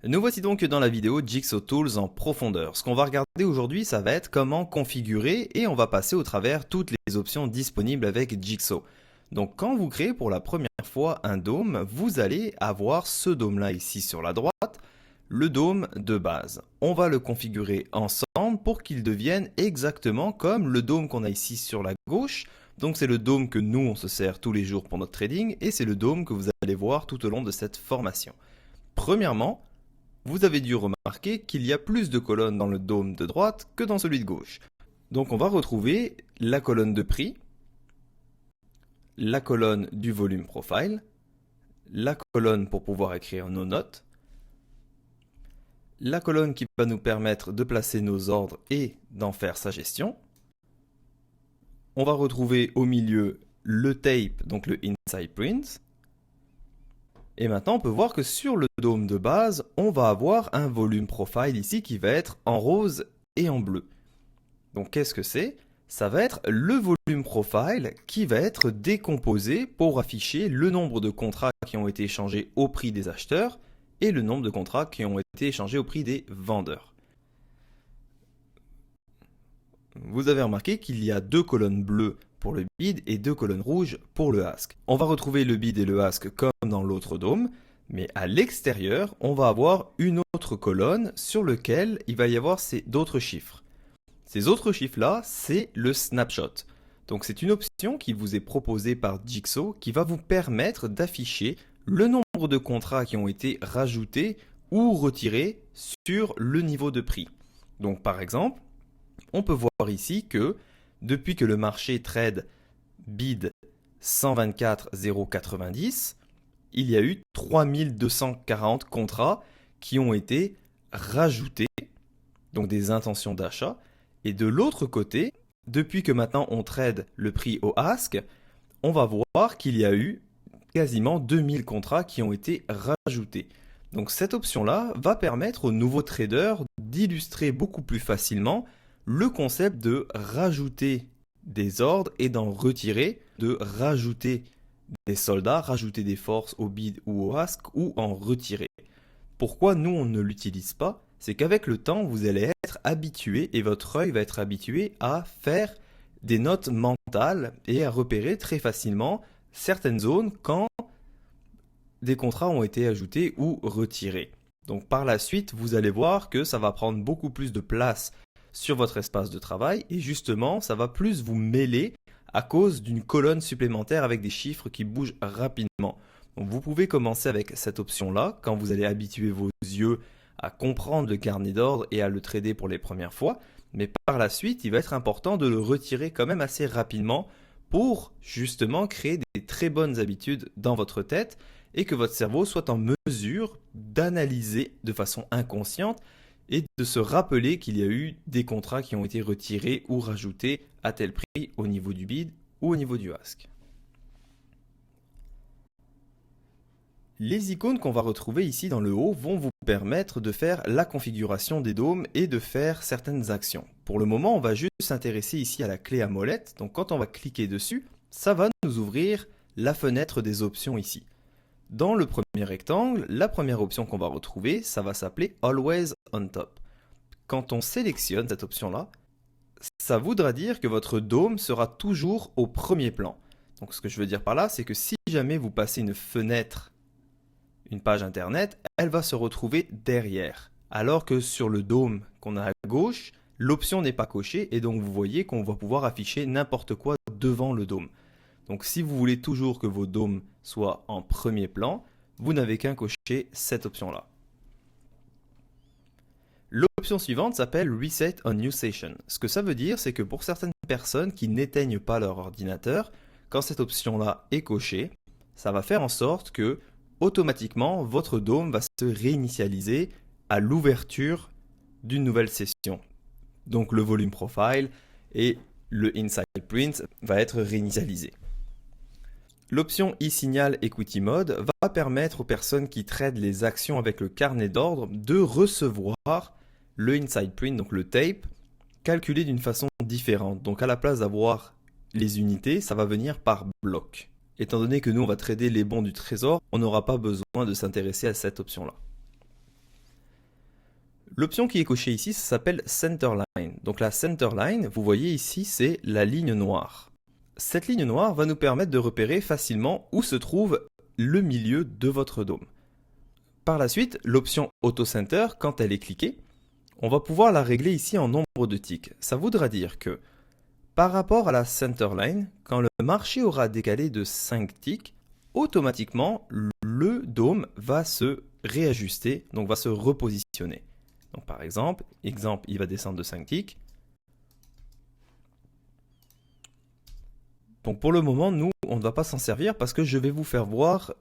Nous voici donc dans la vidéo Jigsaw Tools en profondeur. Ce qu'on va regarder aujourd'hui, ça va être comment configurer et on va passer au travers toutes les options disponibles avec Jigsaw. Donc quand vous créez pour la première fois un dôme, vous allez avoir ce dôme-là ici sur la droite, le dôme de base. On va le configurer ensemble pour qu'il devienne exactement comme le dôme qu'on a ici sur la gauche. Donc c'est le dôme que nous on se sert tous les jours pour notre trading et c'est le dôme que vous allez voir tout au long de cette formation. Premièrement, vous avez dû remarquer qu'il y a plus de colonnes dans le dôme de droite que dans celui de gauche. Donc on va retrouver la colonne de prix, la colonne du volume profile, la colonne pour pouvoir écrire nos notes, la colonne qui va nous permettre de placer nos ordres et d'en faire sa gestion. On va retrouver au milieu le tape, donc le inside print. Et maintenant, on peut voir que sur le dôme de base, on va avoir un volume profile ici qui va être en rose et en bleu. Donc qu'est-ce que c'est? Ça va être le volume profile qui va être décomposé pour afficher le nombre de contrats qui ont été échangés au prix des acheteurs et le nombre de contrats qui ont été échangés au prix des vendeurs. Vous avez remarqué qu'il y a deux colonnes bleues pour le bid et deux colonnes rouges pour le ask. On va retrouver le bid et le ask comme dans l'autre dôme, mais à l'extérieur, on va avoir une autre colonne sur laquelle il va y avoir d'autres chiffres. Ces autres chiffres-là, c'est le snapshot. Donc c'est une option qui vous est proposée par Jigsaw qui va vous permettre d'afficher le nombre de contrats qui ont été rajoutés ou retirés sur le niveau de prix. Donc par exemple, on peut voir ici que depuis que le marché trade bid 124,090, il y a eu 3240 contrats qui ont été rajoutés, donc des intentions d'achat. Et de l'autre côté, depuis que maintenant on trade le prix au ask, on va voir qu'il y a eu quasiment 2000 contrats qui ont été rajoutés. Donc cette option-là va permettre aux nouveaux traders d'illustrer beaucoup plus facilement le concept de rajouter des ordres et d'en retirer, de rajouter des soldats, rajouter des forces au bid ou au ask ou en retirer. Pourquoi nous on ne l'utilise pas? C'est qu'avec le temps vous allez être habitué et votre œil va être habitué à faire des notes mentales et à repérer très facilement certaines zones quand des contrats ont été ajoutés ou retirés. Donc par la suite, vous allez voir que ça va prendre beaucoup plus de place sur votre espace de travail et justement, ça va plus vous mêler à cause d'une colonne supplémentaire avec des chiffres qui bougent rapidement. Donc vous pouvez commencer avec cette option-là quand vous allez habituer vos yeux à comprendre le carnet d'ordre et à le trader pour les premières fois. Mais par la suite, il va être important de le retirer quand même assez rapidement pour justement créer des très bonnes habitudes dans votre tête et que votre cerveau soit en mesure d'analyser de façon inconsciente et de se rappeler qu'il y a eu des contrats qui ont été retirés ou rajoutés à tel prix au niveau du bid ou au niveau du ask. Les icônes qu'on va retrouver ici dans le haut vont vous permettre de faire la configuration des dômes et de faire certaines actions. Pour le moment, on va juste s'intéresser ici à la clé à molette. Donc quand on va cliquer dessus, ça va nous ouvrir la fenêtre des options ici. Dans le premier rectangle, la première option qu'on va retrouver, ça va s'appeler Always on Top. Quand on sélectionne cette option-là, ça voudra dire que votre dôme sera toujours au premier plan. Donc ce que je veux dire par là, c'est que si jamais vous passez une fenêtre, une page internet, elle va se retrouver derrière. Alors que sur le dôme qu'on a à gauche, l'option n'est pas cochée et donc vous voyez qu'on va pouvoir afficher n'importe quoi devant le dôme. Donc si vous voulez toujours que vos dômes soient en premier plan, vous n'avez qu'à cocher cette option-là. L'option suivante s'appelle Reset on New Session. Ce que ça veut dire, c'est que pour certaines personnes qui n'éteignent pas leur ordinateur, quand cette option-là est cochée, ça va faire en sorte que automatiquement votre dôme va se réinitialiser à l'ouverture d'une nouvelle session. Donc le volume profile et le inside print va être réinitialisé. L'option e-signal equity mode va permettre aux personnes qui tradent les actions avec le carnet d'ordre de recevoir le inside print, donc le tape, calculé d'une façon différente. Donc à la place d'avoir les unités, ça va venir par bloc. Étant donné que nous on va trader les bons du trésor, on n'aura pas besoin de s'intéresser à cette option-là. L'option qui est cochée ici, ça s'appelle Centerline. Donc la Centerline, vous voyez ici, c'est la ligne noire. Cette ligne noire va nous permettre de repérer facilement où se trouve le milieu de votre dôme. Par la suite, l'option Auto Center, quand elle est cliquée, on va pouvoir la régler ici en nombre de ticks. Ça voudra dire que par rapport à la Centerline, quand le marché aura décalé de 5 ticks, automatiquement, le dôme va se réajuster, donc va se repositionner. Donc par exemple, il va descendre de 5 ticks. Donc pour le moment, nous, on ne va pas s'en servir parce que je vais vous faire voir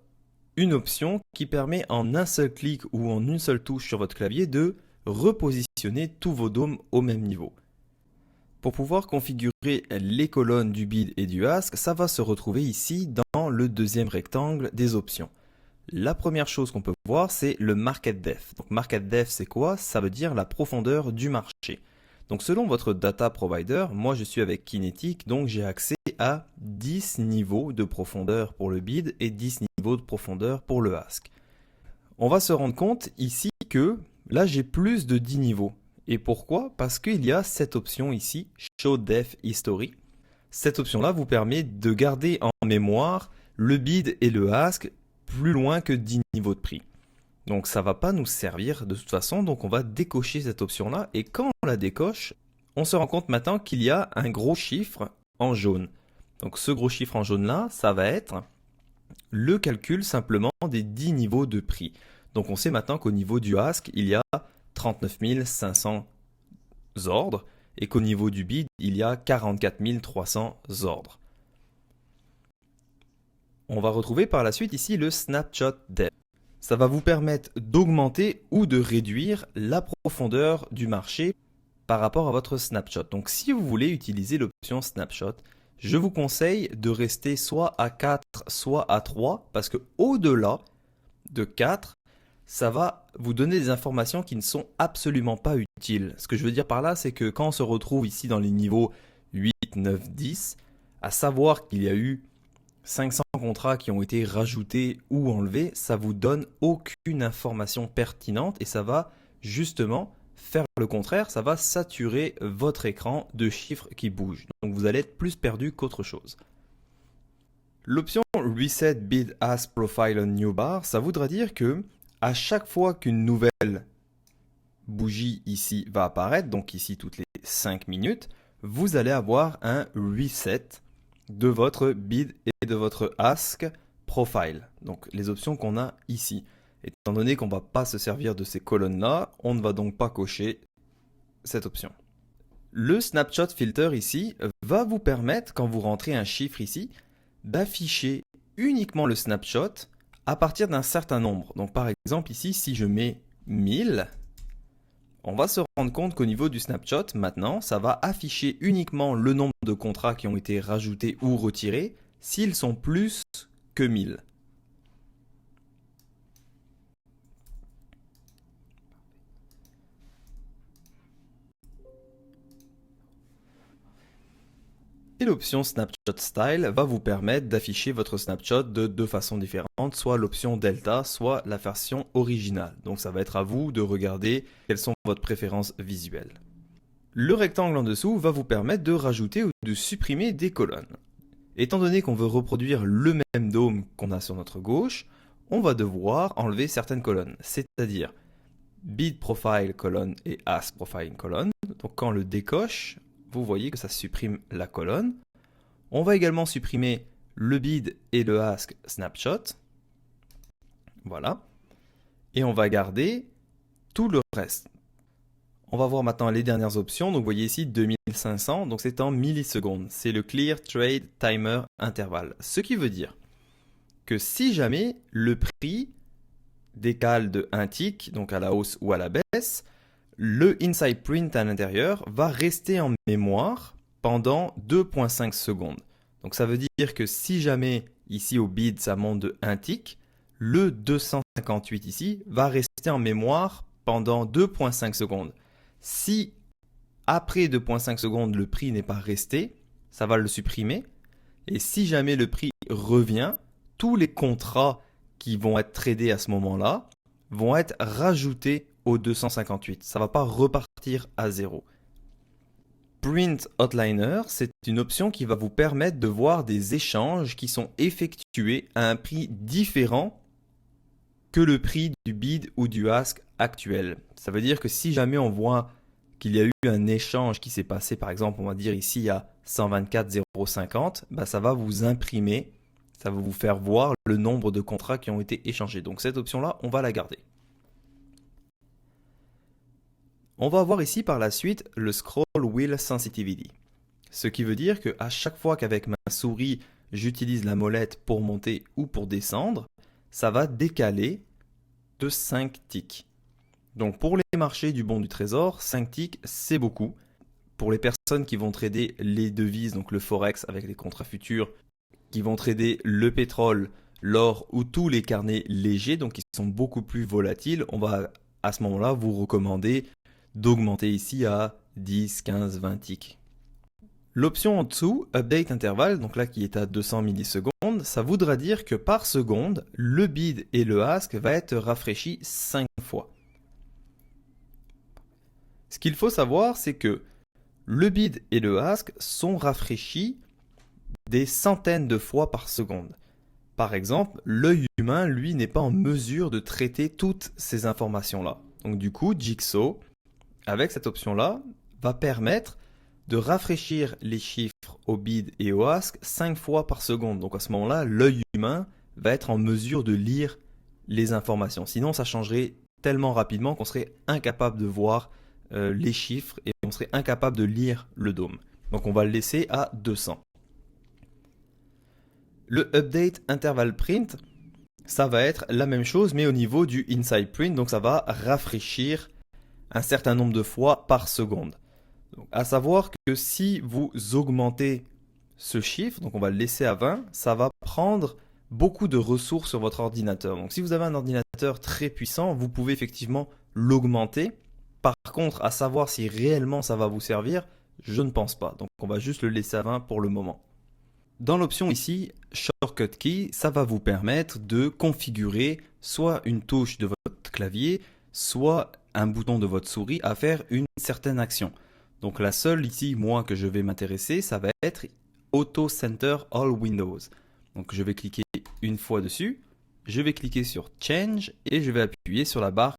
une option qui permet en un seul clic ou en une seule touche sur votre clavier de repositionner tous vos dômes au même niveau. Pour pouvoir configurer les colonnes du bid et du ask, ça va se retrouver ici dans le deuxième rectangle des options. La première chose qu'on peut voir, c'est le Market Depth. Donc Market Depth, c'est quoi? Ça veut dire la profondeur du marché. Donc selon votre data provider, moi je suis avec Kinetic, donc j'ai accès à 10 niveaux de profondeur pour le bid et 10 niveaux de profondeur pour le ask. On va se rendre compte ici que là j'ai plus de 10 niveaux. Et pourquoi? Parce qu'il y a cette option ici, Show Depth History. Cette option-là vous permet de garder en mémoire le bid et le ask plus loin que 10 niveaux de prix. Donc ça ne va pas nous servir de toute façon, donc on va décocher cette option-là. Et quand on la décoche, on se rend compte maintenant qu'il y a un gros chiffre en jaune. Donc ce gros chiffre en jaune-là, ça va être le calcul simplement des 10 niveaux de prix. Donc on sait maintenant qu'au niveau du ask, il y a 39 500 ordres et qu'au niveau du bid, il y a 44 300 ordres. On va retrouver par la suite ici le Snapshot Depth. Ça va vous permettre d'augmenter ou de réduire la profondeur du marché par rapport à votre snapshot. Donc si vous voulez utiliser l'option Snapshot, je vous conseille de rester soit à 4, soit à 3, parce que au-delà de 4, ça va vous donner des informations qui ne sont absolument pas utiles. Ce que je veux dire par là, c'est que quand on se retrouve ici dans les niveaux 8, 9, 10, à savoir qu'il y a eu 500 contrats qui ont été rajoutés ou enlevés, ça vous donne aucune information pertinente et ça va justement faire le contraire, ça va saturer votre écran de chiffres qui bougent. Donc vous allez être plus perdu qu'autre chose. L'option Reset Bid Ask Profile on New Bar, ça voudra dire que à chaque fois qu'une nouvelle bougie ici va apparaître, donc ici toutes les 5 minutes, vous allez avoir un reset de votre bid et de votre ask profile. Donc les options qu'on a ici. Étant donné qu'on ne va pas se servir de ces colonnes-là, on ne va donc pas cocher cette option. Le snapshot filter ici va vous permettre, quand vous rentrez un chiffre ici, d'afficher uniquement le snapshot à partir d'un certain nombre. Donc par exemple ici, si je mets 1000, on va se rendre compte qu'au niveau du snapshot, maintenant, ça va afficher uniquement le nombre de contrats qui ont été rajoutés ou retirés s'ils sont plus que 1000. Et l'option Snapshot Style va vous permettre d'afficher votre snapshot de deux façons différentes, soit l'option Delta, soit la version originale. Donc ça va être à vous de regarder quelles sont votre préférence visuelle. Le rectangle en dessous va vous permettre de rajouter ou de supprimer des colonnes. Étant donné qu'on veut reproduire le même dôme qu'on a sur notre gauche, on va devoir enlever certaines colonnes, c'est-à-dire bid profile colonne et ask profile colonne. Donc quand on le décoche, vous voyez que ça supprime la colonne. On va également supprimer le bid et le ask snapshot. Voilà. Et on va garder tout le reste. On va voir maintenant les dernières options. Donc vous voyez ici 2500, donc c'est en millisecondes. C'est le Clear Trade Timer Interval. Ce qui veut dire que si jamais le prix décale de 1 tick, donc à la hausse ou à la baisse, le inside print à l'intérieur va rester en mémoire pendant 2,5 secondes. Donc ça veut dire que si jamais ici au bid ça monte de 1 tick, le 258 ici va rester en mémoire pendant 2,5 secondes. Si après 2,5 secondes le prix n'est pas resté, ça va le supprimer. Et si jamais le prix revient, tous les contrats qui vont être tradés à ce moment-là vont être rajoutés au 258. Ça ne va pas repartir à zéro. Print Outliner, c'est une option qui va vous permettre de voir des échanges qui sont effectués à un prix différent que le prix du bid ou du ask actuel. Ça veut dire que si jamais on voit qu'il y a eu un échange qui s'est passé, par exemple, on va dire ici à 124,050, ça va vous imprimer, ça va vous faire voir le nombre de contrats qui ont été échangés. Donc cette option-là, on va la garder. On va voir ici par la suite le Scroll Wheel Sensitivity. Ce qui veut dire qu'à chaque fois qu'avec ma souris, j'utilise la molette pour monter ou pour descendre, ça va décaler de 5 ticks. Donc pour les marchés du bon du trésor, 5 ticks, c'est beaucoup. Pour les personnes qui vont trader les devises, donc le forex avec les contrats futurs, qui vont trader le pétrole, l'or ou tous les carnets légers, donc qui sont beaucoup plus volatiles, on va à ce moment-là vous recommander d'augmenter ici à 10, 15, 20 ticks. L'option en dessous, Update Interval, donc là qui est à 200 millisecondes, ça voudra dire que par seconde, le bid et le ask va être rafraîchi 5 fois. Ce qu'il faut savoir, c'est que le bid et le ask sont rafraîchis des centaines de fois par seconde. Par exemple, l'œil humain, lui, n'est pas en mesure de traiter toutes ces informations-là. Donc du coup, Jigsaw, avec cette option-là, va permettre de rafraîchir les chiffres au bid et au ask 5 fois par seconde. Donc à ce moment-là, l'œil humain va être en mesure de lire les informations. Sinon, ça changerait tellement rapidement qu'on serait incapable de voir les chiffres et on serait incapable de lire le dôme. Donc on va le laisser à 200. Le Update Interval Print, ça va être la même chose mais au niveau du Inside Print. Donc ça va rafraîchir un certain nombre de fois par seconde. Donc, à savoir que si vous augmentez ce chiffre, donc on va le laisser à 20, ça va prendre beaucoup de ressources sur votre ordinateur. Donc si vous avez un ordinateur très puissant, vous pouvez effectivement l'augmenter. Par contre, à savoir si réellement ça va vous servir, je ne pense pas. Donc on va juste le laisser à 20 pour le moment. Dans l'option ici, Shortcut Key, ça va vous permettre de configurer soit une touche de votre clavier, soit un bouton de votre souris à faire une certaine action. Donc la seule ici, moi, que je vais m'intéresser, ça va être Auto Center All Windows. Donc je vais cliquer une fois dessus, je vais cliquer sur Change et je vais appuyer sur la barre